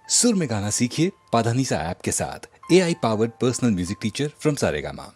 सुर में गाना सीखिए पाधानीसा ऐप के साथ। AI powered personal music teacher from Saregama.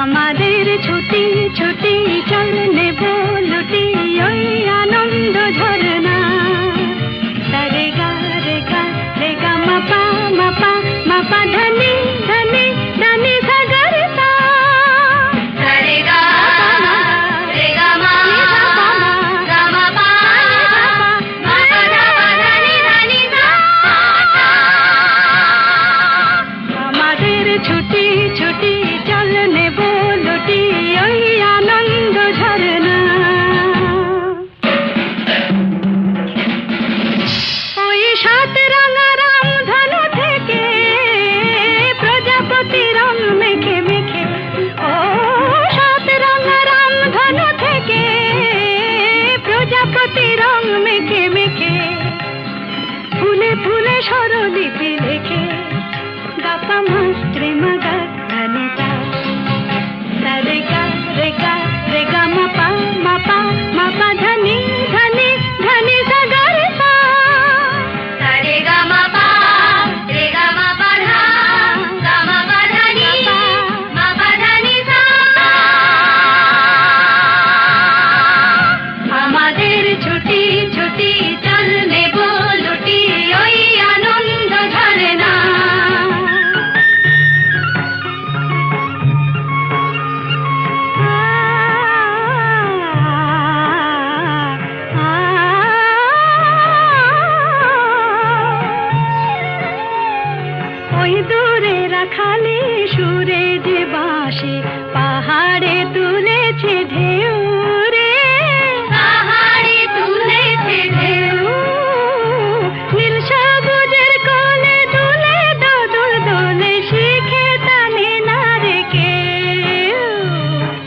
আমাদের ছুটি ছুটি চলনে স্বরলিপি লেখে গাপা মাস্ত্রে মাগা ধানিতা সারে গা রে গা রে গা মাপা মাপা মাপা ধানি ধানি ধানি সা গা রে সা সারে গা মাপা রে গা মাপা ধা গা মাপা ধানি মাপা ধানি সা আমাদের ছুটি ছুটি চল নেব লুটি ওই আনন্দ ঝরে না ওই দূরে রাখালি সুরে যে বাঁশি পাহাড়ে তুলেছে ঢেউ রে পাহাড়ে তুলেছে ঢেউ নীল সবুজের কোলে দুলে দোদুল দোলে শিখে টানে না রে কেউ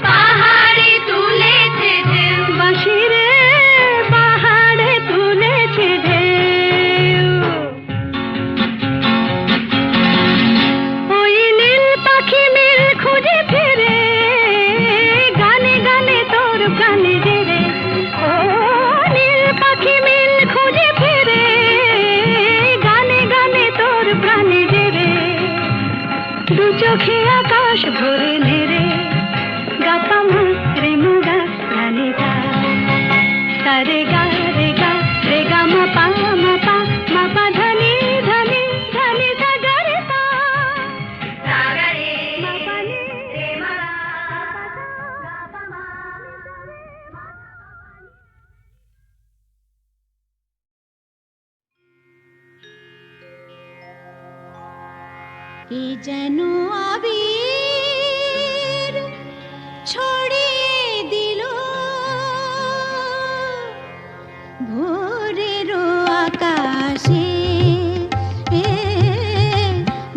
পাহাড়ে তুলেছে ঢেউ বাঁশি রে পাহাড়ে তুলেছে ঢেউ ওই নীল পাখি মিল খুঁজে ফিরে গানে গানে তোর প্রাণে জেরে ও নীল পাখি মিল খুঁজে ফিরে গানে গানে তোর প্রাণে জেরে দু চোখে আকাশ ভরে নেরে গাপা মাত্রে মুগা ধানি ধা সারে গা রে গা রে গা মাপা মাপা মাপা ধানি ধানি ধানি সা গা রে সা সাগা রে মাপা নি রে মা গাপা মা কি যেন আবির ছড়িয়ে দিল ভোরের আকাশে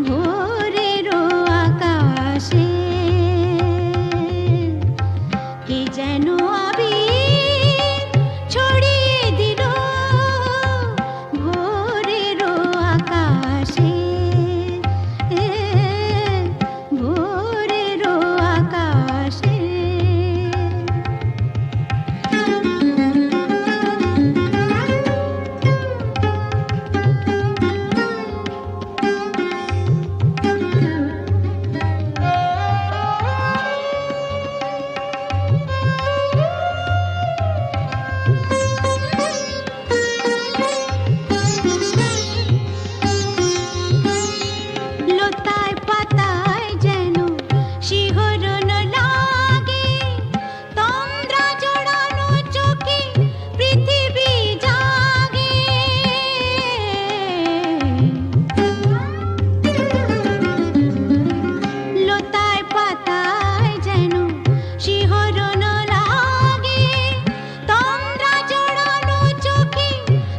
ভোরের আকাশে কি যেন আবির ছড়িয়ে দিল ভোরের আকাশে ভোরের আকাশে লতায় পাতায় যেন শিহরণ লাগে তন্দ্রা জড়ানো চোখে পৃথিবী জাগে লতায় পাতায় যেন শিহরণ লাগে তন্দ্রা জড়ানো চোখে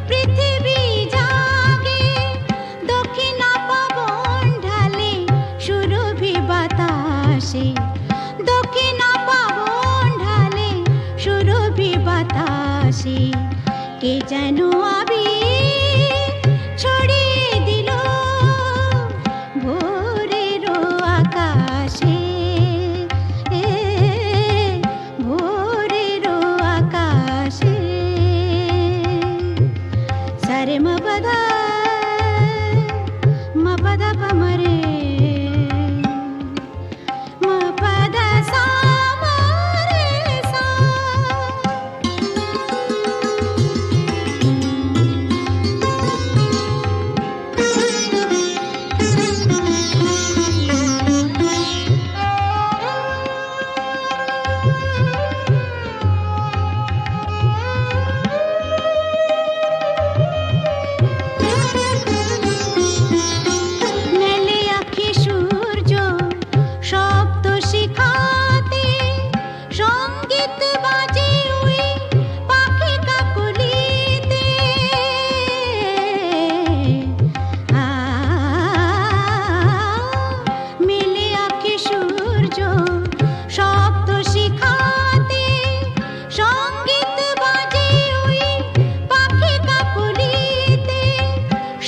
পৃথিবী জাগে দক্ষিণা পবন ঢালে সুরভি বাতাসে দক্ষিণা পবন ঢালে সুরভি বাতাসে কে যেন আবির ছড়িয়ে দিল ভোরের আকাশে ভোরের আকাশে সারে মপদা মপদা পমরে মপদা সা মরে সা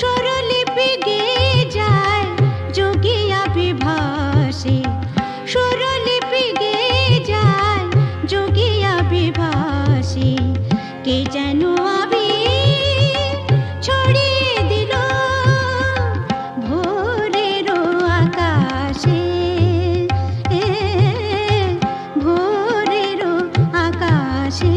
সরলি আবি ভাসি কে যেন আবি ছড়িয়ে দিল ভোরের আকাশে ভোরের আকাশে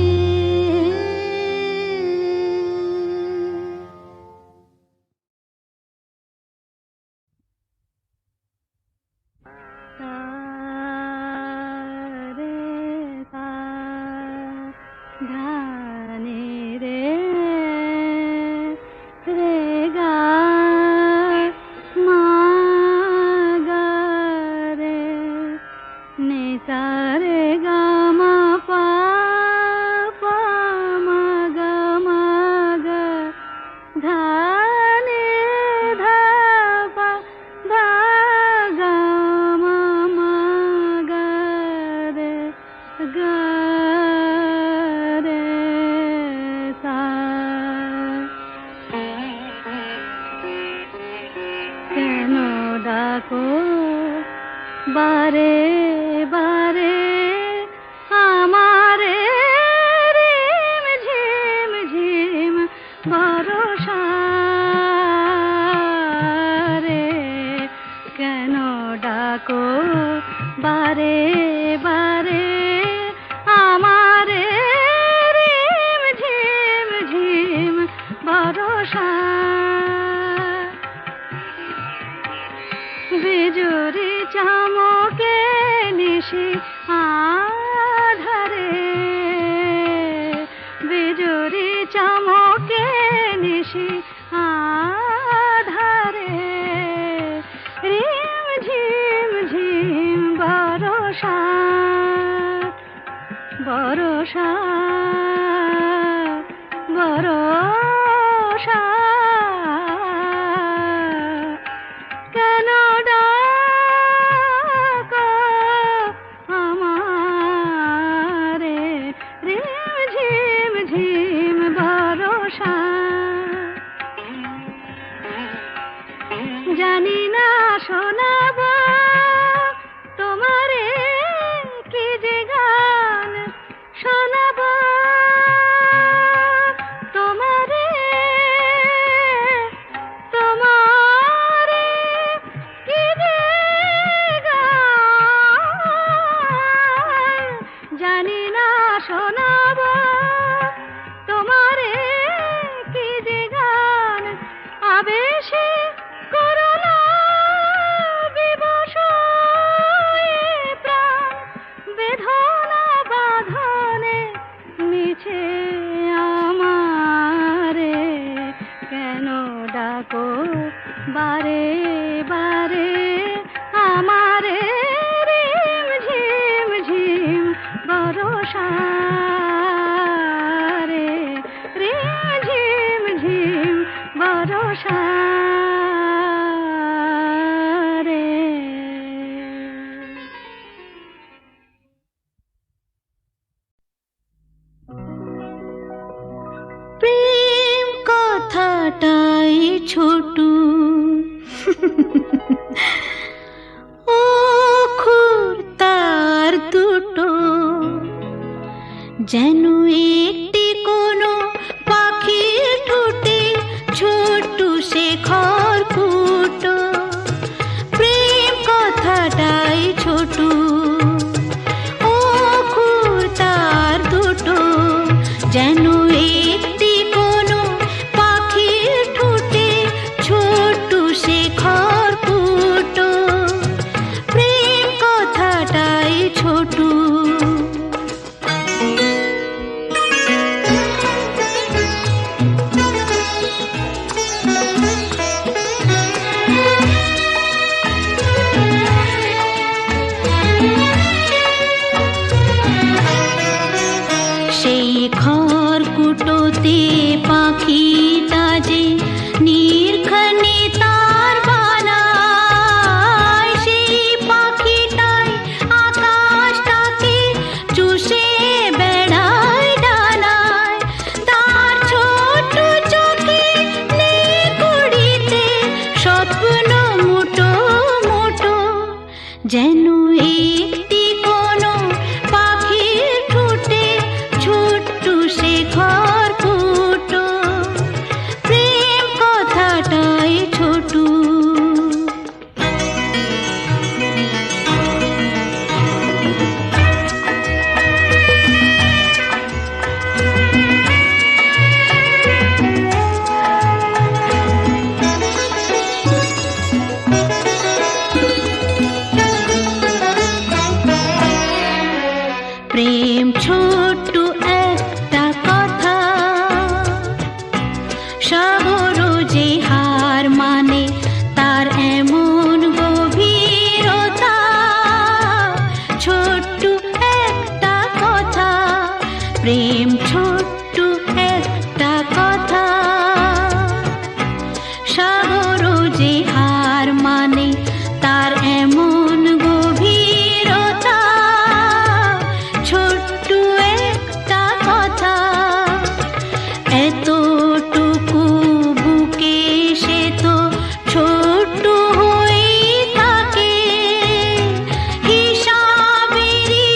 কেন ডাকো বারে বারে আমারে রিম ঝিম ঝিম বরষা রে কেন ডাকো বারে বারে আমারে রিম ঝিম ঝিম বরষা বিজুরি চমকে নিশি আধারে বিজুরি চমকে নিশি আধারে রিম ঝিম ঝিম বরষা বরষা বরষা কেন ডাকো আমারে রিম ঝিম ঝিম বরষা জানি না শোনাব তোমারে কি যে গান শোনাব তোমারে তোমারে কি যে গান জানি না শোনাব তোমারে কি যে গান আবেশে করুণা বিবশ এ প্রাণ বেদনা বাঁধনে মিছে আমারে কেন ডাকো বারে বারে আমারে রিম ঝিম ঝিম বরষা রে রিম ঝিম ঝিম বরষা রে প্রেম কথাটাই ছোট অক্ষর তার দুটো যেন একটি কোনো পাখির ঠোঁটে ছোট শেখর ফুটো প্রেম কথাটাই ছোট অক্ষর তার দুটো যেন একটি কোনো পাখির ঠোঁটে ছোট শেখর ফুটো প্রেম কথাটাই ছোট সেই খড়কুটোতে পাখিটা যে নির্ঘনে তার বানায় সেই পাখিটাই আকাশটাকে চুষে বেড়ায় ডানায় তার ছোট চোখে নেই কুড়িতে স্বপ্ন মুটো মুটো যেন একটি কোনো পাখির ঠোঁটে প্রেম ছোট্ট একটা কথা, সাগর যে হার মানে তার এমন গভীরতা, ছোট্ট একটা কথা এতটুকু বুকে সে তো ছোট্ট হয়েই থাকে, হিসাবেরই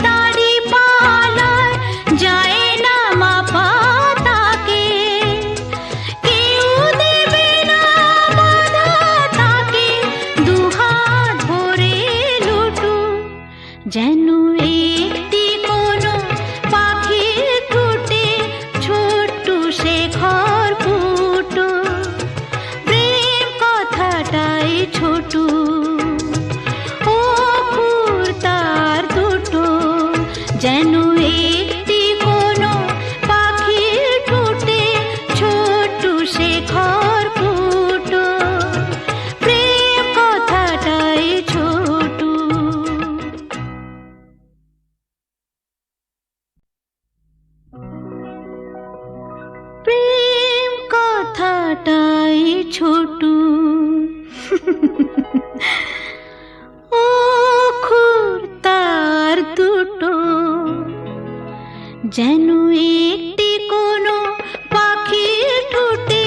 দাড়ি পালায় যায় না মাপা তাকে, কেউ দেবে না বাধা তাকে দুহাত ভরে লুটু, যেন একটি কোনো পাখির ঠোঁটে ছোট্ট শেখর ফুটো, প্রেম কথাটাই ছোট ও ফুর তার দুটো, যেন একটি কোনো পাখির ঠোঁটে ছোট্ট শেখর ফুটো, প্রেম কথাটাই ছোট। প্রেম কথাটাই ছোট ও খুর তার দুটো, যেন একটি কোনো পাখির ঠোঁটে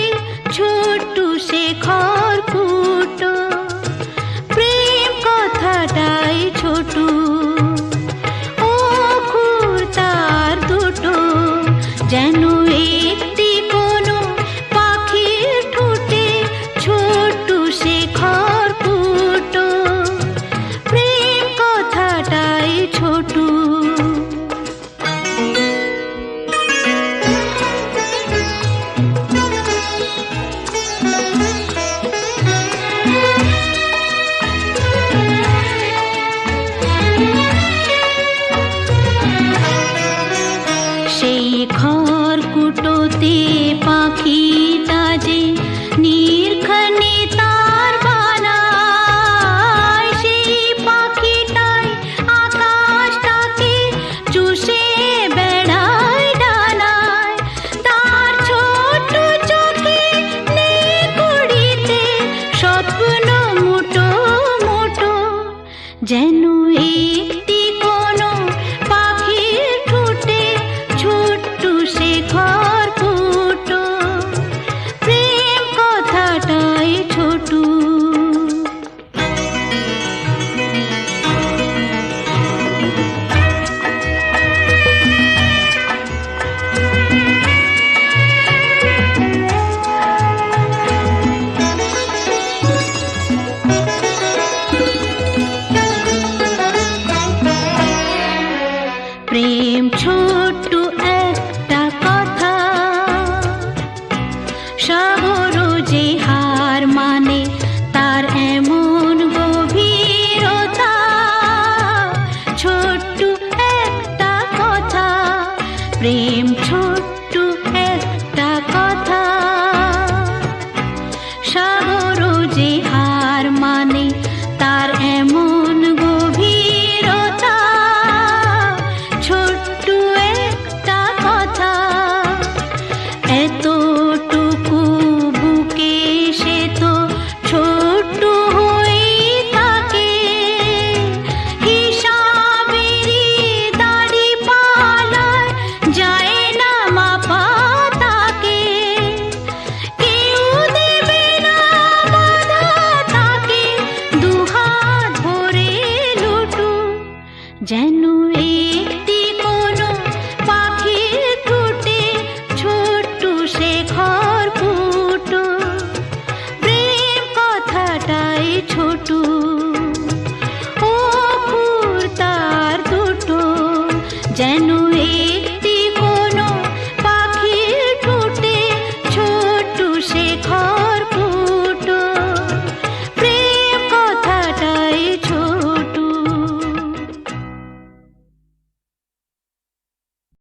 ছোট্ট শেখর ফুটো, প্রেম কথাটাই ছোট ও খুর তার দুটো, যেন একটি কোনো পাখির ঠোঁটে ছোট্ট শেখর ফুটো, প্রেম কথাটাই ছোট। সেই খড়কুটোতে পাখিটা যে নির্ঘনে তার বানায়, সেই পাখিটাই আকাশটাকে চুষে বেড়ায় ডানায়, তার ছোট্ট চোখে নেই কুড়িতে স্বপ্ন মুটো মুটো, যেন একটি কোনো পাখির ঠোঁটে ছোট্ট শেখর ফুটো, প্রেম কথাটাই ছোট। প্রেম ছোট্ট একটা কথা, সাগর যে হার মানে তার এমন গভীরতা, ছোট্ট একটা কথা, প্রেম ছোট্ট একটা কথা, সাগর যে হার মানে তার এমন গভীরতা, ছোট্ট একটা কথা এতটুকু বুকে সে তো ছোট্ট হয়েই থাকে, হিসাবেরই দাড়ি পালায় যায় না মাপা তাকে, কেউ দেবে না বাধা তাকে দুহাত ভরে লুটু, যেন একটি কোনো পাখির ঠোঁটে ছোট্ট শেখর ফুটো, প্রেম কথাটাই ছোট ও ফুর তার দুটো, যেন এক